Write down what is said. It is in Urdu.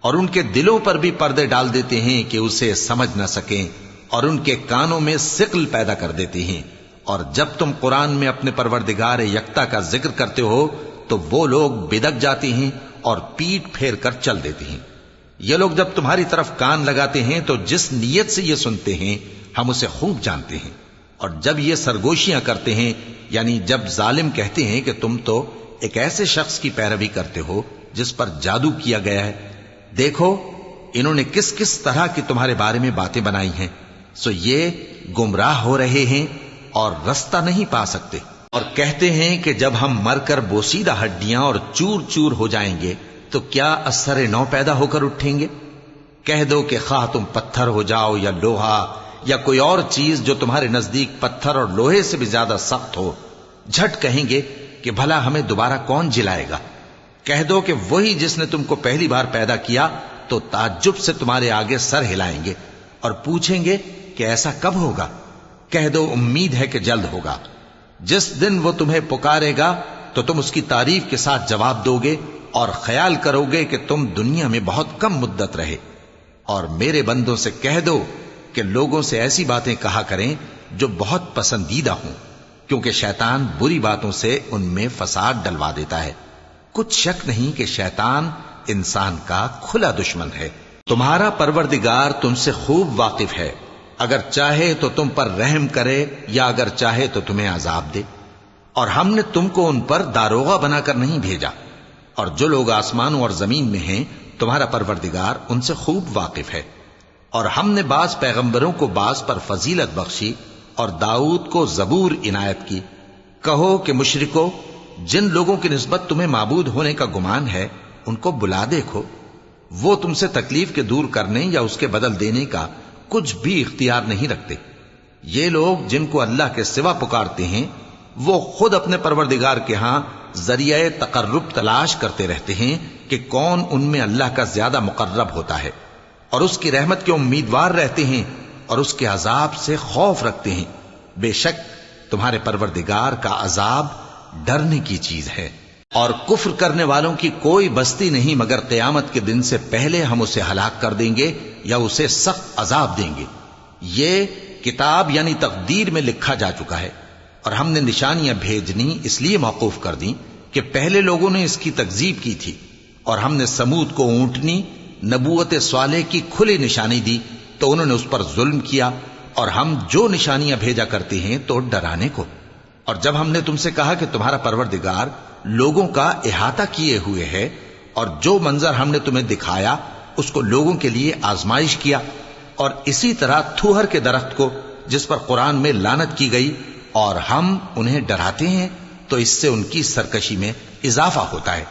اور ان کے دلوں پر بھی پردے ڈال دیتے ہیں کہ اسے سمجھ نہ سکیں، اور ان کے کانوں میں ثقل پیدا کر دیتے ہیں۔ اور جب تم قرآن میں اپنے پروردگار یکتا کا ذکر کرتے ہو تو وہ لوگ بدک جاتے ہیں اور پیٹ پھیر کر چل دیتے ہیں۔ یہ لوگ جب تمہاری طرف کان لگاتے ہیں تو جس نیت سے یہ سنتے ہیں ہم اسے خوب جانتے ہیں، اور جب یہ سرگوشیاں کرتے ہیں، یعنی جب ظالم کہتے ہیں کہ تم تو ایک ایسے شخص کی پیروی کرتے ہو جس پر جادو کیا گیا ہے، دیکھو انہوں نے کس کس طرح کی تمہارے بارے میں باتیں بنائی ہیں، سو یہ گمراہ ہو رہے ہیں اور رستہ نہیں پا سکتے۔ اور کہتے ہیں کہ جب ہم مر کر بوسیدہ ہڈیاں اور چور چور ہو جائیں گے تو کیا اثر نو پیدا ہو کر اٹھیں گے؟ کہہ دو کہ خواہ تم پتھر ہو جاؤ یا لوہا یا کوئی اور چیز جو تمہارے نزدیک پتھر اور لوہے سے بھی زیادہ سخت ہو، جھٹ کہیں گے کہ بھلا ہمیں دوبارہ کون جلائے گا؟ کہہ دو کہ وہی جس نے تم کو پہلی بار پیدا کیا، تو تعجب سے تمہارے آگے سر ہلائیں گے اور پوچھیں گے کہ ایسا کب ہوگا؟ کہہ دو امید ہے کہ جلد ہوگا۔ جس دن وہ تمہیں پکارے گا تو تم اس کی تعریف کے ساتھ جواب دو گے اور خیال کرو گے کہ تم دنیا میں بہت کم مدت رہے۔ اور میرے بندوں سے کہہ دو کہ لوگوں سے ایسی باتیں کہا کریں جو بہت پسندیدہ ہوں، کیونکہ شیطان بری باتوں سے ان میں فساد ڈلوا دیتا ہے۔ کچھ شک نہیں کہ شیطان انسان کا کھلا دشمن ہے۔ تمہارا پروردگار تم سے خوب واقف ہے، اگر چاہے تو تم پر رحم کرے یا اگر چاہے تو تمہیں عذاب دے۔ اور ہم نے تم کو ان پر داروغہ بنا کر نہیں بھیجا، اور جو لوگ آسمانوں اور زمین میں ہیں تمہارا پروردگار ان سے خوب واقف ہے۔ اور ہم نے بعض پیغمبروں کو بعض پر فضیلت بخشی اور داؤد کو زبور عنایت کی۔ کہو کہ مشرکو، جن لوگوں کی نسبت تمہیں معبود ہونے کا گمان ہے ان کو بلا دیکھو، وہ تم سے تکلیف کے دور کرنے یا اس کے بدل دینے کا کچھ بھی اختیار نہیں رکھتے۔ یہ لوگ جن کو اللہ کے سوا پکارتے ہیں وہ خود اپنے پروردگار کے ہاں ذریعہ تقرب تلاش کرتے رہتے ہیں کہ کون ان میں اللہ کا زیادہ مقرب ہوتا ہے، اور اس کی رحمت کے امیدوار رہتے ہیں اور اس کے عذاب سے خوف رکھتے ہیں۔ بے شک تمہارے پروردگار کا عذاب ڈرنے کی چیز ہے۔ اور کفر کرنے والوں کی کوئی بستی نہیں مگر قیامت کے دن سے پہلے ہم اسے ہلاک کر دیں گے یا اسے سخت عذاب دیں گے۔ یہ کتاب یعنی تقدیر میں لکھا جا چکا ہے، اور ہم نے نشانیاں بھیجنی اس لیے موقوف کر دیں کہ پہلے لوگوں نے اس کی تکذیب کی تھی، اور ہم نے سمود کو اونٹنی نبوت صالح کی کھلی نشانی دی تو انہوں نے اس پر ظلم کیا، اور ہم جو نشانیاں بھیجا کرتے ہیں تو ڈرانے کو۔ اور جب ہم نے تم سے کہا کہ تمہارا پروردگار لوگوں کا احاطہ کیے ہوئے ہے، اور جو منظر ہم نے تمہیں دکھایا اس کو لوگوں کے لیے آزمائش کیا، اور اسی طرح تھوہر کے درخت کو جس پر قرآن میں لعنت کی گئی، اور ہم انہیں ڈراتے ہیں تو اس سے ان کی سرکشی میں اضافہ ہوتا ہے۔